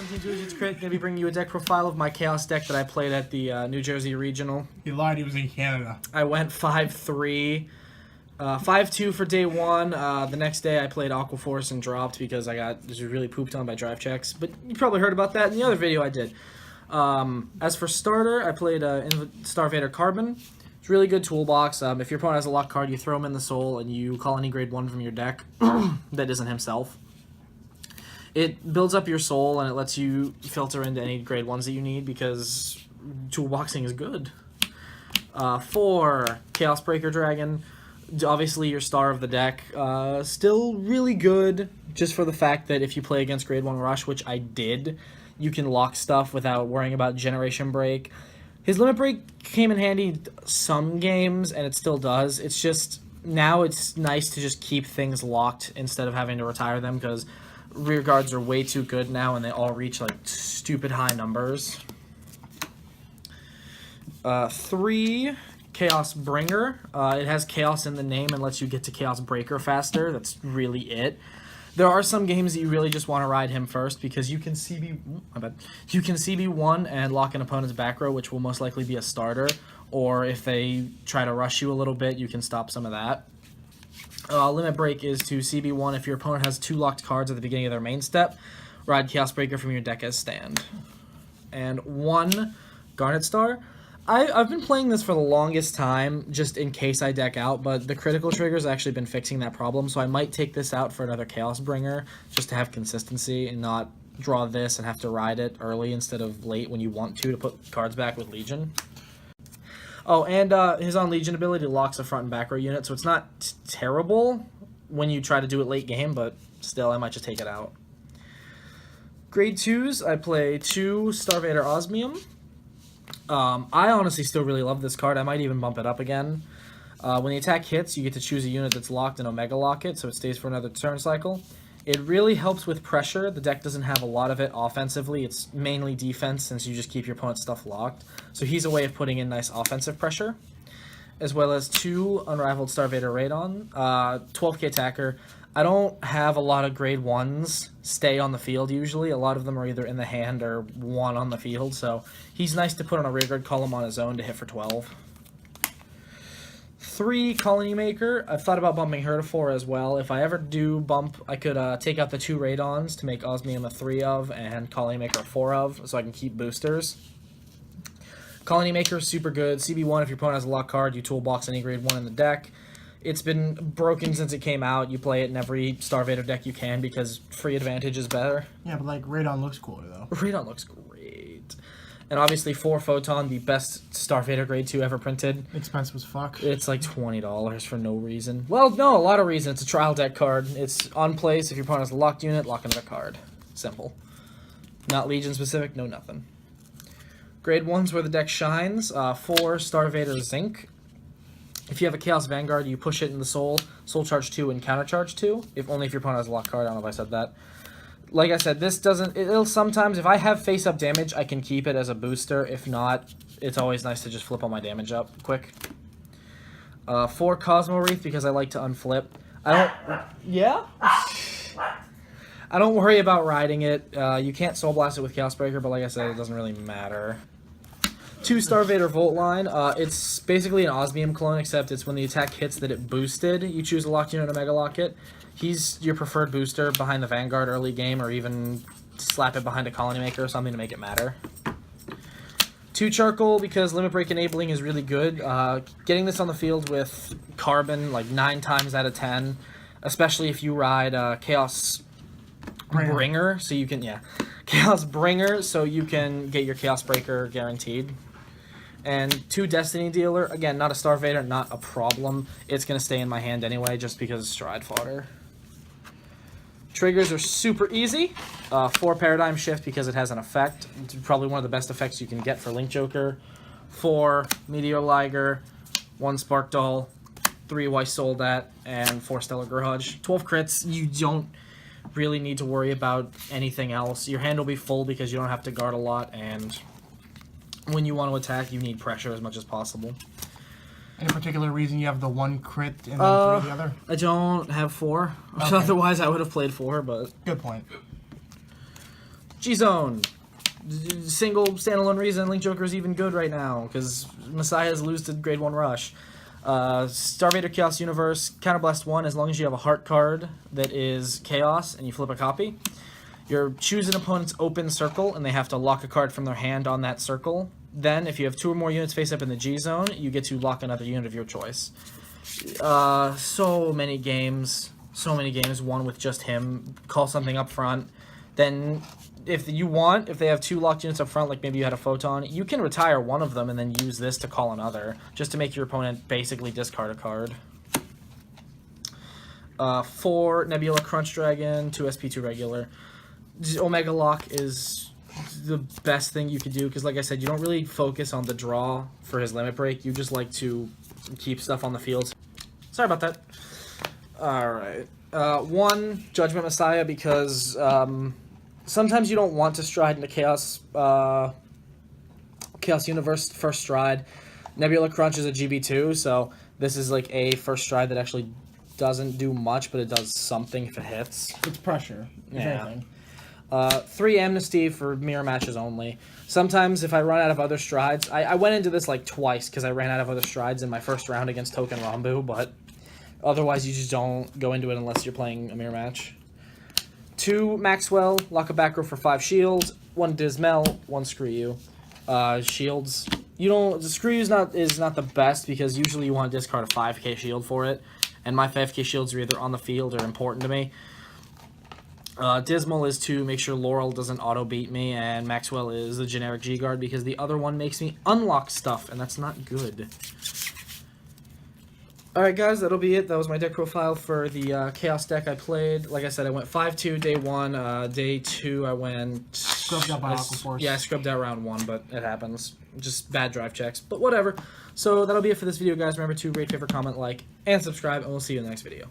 17 it's Crit. Gonna be bringing you a deck profile of my Chaos deck that I played at the New Jersey Regional. He lied, he was in Canada. I went 5-3. 5-2 for day one. The next day I played Aqua Force and dropped because I got just really pooped on by drive checks. But you probably heard about that in the other video I did. As for starter, I played Star Vader Carbon. It's a really good toolbox. If your opponent has a lock card, you throw him in the soul and you call any grade 1 from your deck that isn't himself. It builds up your soul and it lets you filter into any grade 1s that you need because toolboxing is good. 4, Chaos Breaker Dragon. Obviously your star of the deck. Still really good just for the fact that if you play against grade 1 Rush, which I did, you can lock stuff without worrying about Generation Break. His Limit Break came in handy some games, and it still does. It's just, now it's nice to just keep things locked instead of having to retire them, because rear guards are way too good now, and they all reach, like, stupid high numbers. 3, Chaos Bringer. It has Chaos in the name and lets you get to Chaos Breaker faster. That's really it. There are some games that you really just want to ride him first because you can CB1 and lock an opponent's back row, which will most likely be a starter. Or if they try to rush you a little bit, you can stop some of that. Limit Break is to CB1 if your opponent has 2 locked cards at the beginning of their main step. Ride Chaos Breaker from your deck as stand. And 1, Garnet Star. I've been playing this for the longest time, just in case I deck out, but the critical trigger's actually been fixing that problem, so I might take this out for another Chaos Bringer, just to have consistency and not draw this and have to ride it early instead of late when you want to put cards back with Legion. Oh, and his on Legion ability locks a front and back row unit, so it's not terrible when you try to do it late game, but still, I might just take it out. Grade 2s, I play 2 Star Vader Osmium. I honestly still really love this card. I might even bump it up again. When the attack hits, you get to choose a unit that's locked and Omega Lock it, so it stays for another turn cycle. It really helps with pressure. The deck doesn't have a lot of it offensively. It's mainly defense since you just keep your opponent's stuff locked. So he's a way of putting in nice offensive pressure. As well as 2 Unrivaled Star Vader Radon. 12k attacker. I don't have a lot of grade 1s stay on the field usually. A lot of them are either in the hand or 1 on the field, so he's nice to put on a rearguard column on his own to hit for 12. 3, Colony Maker. I've thought about bumping her to 4 as well. If I ever do bump, I could take out the 2 Radons to make Osmium a 3 of and Colony Maker a 4 of, so I can keep boosters. Colony Maker is super good. CB1, if your opponent has a lock card, you toolbox any grade 1 in the deck. It's been broken since it came out. You play it in every Star Vader deck you can because free advantage is better. Yeah, but like Radon looks cooler though. Radon looks great. And obviously 4 Photon, the best Star Vader grade 2 ever printed. Expensive as fuck. It's like $20 for no reason. Well, no, a lot of reason. It's a trial deck card. It's on place. If your opponent has a locked unit, lock another card. Simple. Not Legion specific, no nothing. Grade 1's where the deck shines. 4 Star Vader Zinc. If you have a Chaos Vanguard, you push it in the Soul, Soul Charge 2 and Counter Charge 2, only if your opponent has a lock card. I don't know if I said that. Like I said, this doesn't, it'll sometimes, if I have face-up damage, I can keep it as a booster. If not, it's always nice to just flip all my damage up quick. 4 Cosmo Wreath, because I like to unflip. Yeah? I don't worry about riding it. You can't Soul Blast it with Chaos Breaker, but like I said, it doesn't really matter. 2 Star Vader Volt Line. It's basically an Osmium clone, except it's when the attack hits that it boosted. You choose a locked unit to Mega Lock it. He's your preferred booster behind the Vanguard early game, or even slap it behind a Colony Maker or something to make it matter. 2 Charcoal, because Limit Break enabling is really good. Getting this on the field with Carbon, like 9 times out of 10, especially if you ride Chaos Bringer, so you can, Chaos Bringer, so you can get your Chaos Breaker guaranteed. And 2 Destiny Dealer, again, not a Star Vader, not a problem. It's going to stay in my hand anyway, just because it's Stride fodder. Triggers are super easy. 4 Paradigm Shift, because it has an effect. It's probably one of the best effects you can get for Link Joker. 4 Meteor Liger, 1 Spark Doll, 3 Weiss Soldat, and 4 Stellar Garage. 12 crits, you don't really need to worry about anything else. Your hand will be full because you don't have to guard a lot, and when you want to attack, you need pressure as much as possible. Any particular reason you have the 1 crit and then 3 the other? I don't have 4. Okay. Otherwise, I would have played 4, but... Good point. G-Zone. Single, standalone reason Link Joker is even good right now, because Messiahs lose to Grade 1 Rush. Starvader Chaos Universe, Counterblast 1, as long as you have a heart card that is Chaos and you flip a copy. You choose an opponent's open circle, and they have to lock a card from their hand on that circle. Then, if you have 2 or more units face up in the G-Zone, you get to lock another unit of your choice. So many games, one with just him. Call something up front. Then, if they have 2 locked units up front, like maybe you had a Photon, you can retire one of them and then use this to call another, just to make your opponent basically discard a card. 4 Nebula Crunch Dragon, 2 SP, 2 regular. Omega Lock is the best thing you could do, because like I said, you don't really focus on the draw for his limit break. You just like to keep stuff on the field. Sorry about that. Alright. 1 Judgment Messiah, because sometimes you don't want to stride into Chaos Universe first stride. Nebula Crunch is a GB2, so this is like a first stride that actually doesn't do much, but it does something if it hits. It's pressure, if anything. 3 Amnesty for mirror matches only. Sometimes if I run out of other strides, I went into this like twice because I ran out of other strides in my first round against Token Rambu, but otherwise you just don't go into it unless you're playing a mirror match. 2 Maxwell, lock a back row for 5 shields, 1 Dismel, 1 Screw You. Shields, the Screw You is not the best, because usually you want to discard a 5k shield for it, and my 5k shields are either on the field or important to me. Dismal is to make sure Laurel doesn't auto-beat me, and Maxwell is the generic G-Guard, because the other one makes me unlock stuff, and that's not good. Alright guys, that'll be it. That was my deck profile for the Chaos deck I played. Like I said, I went 5-2 day 1. Day 2 I went... Scrubbed out by Aquaforce. Yeah, I scrubbed out round 1, but it happens. Just bad drive checks, but whatever. So that'll be it for this video, guys. Remember to rate, favorite, comment, like, and subscribe, and we'll see you in the next video.